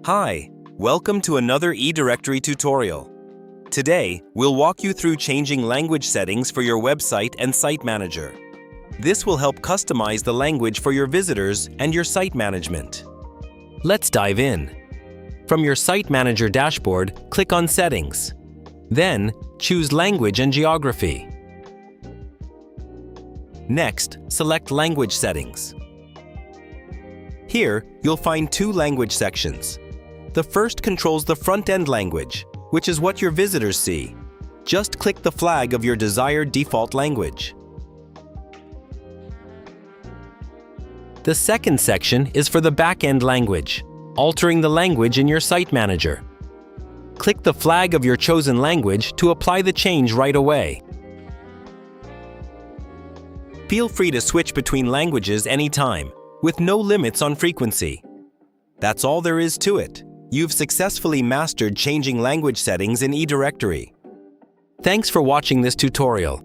Hi, welcome to another eDirectory tutorial. Today, we'll walk you through changing language settings for your website and site manager. This will help customize the language for your visitors and your site management. Let's dive in. From your Site Manager dashboard, click on Settings. Then, choose Language and Geography. Next, select Language Settings. Here, you'll find two language sections. The first controls the front-end language, which is what your visitors see. Just click the flag of your desired default language. The second section is for the back-end language, altering the language in your site manager. Click the flag of your chosen language to apply the change right away. Feel free to switch between languages anytime, with no limits on frequency. That's all there is to it. You've successfully mastered changing language settings in eDirectory. Thanks for watching this tutorial.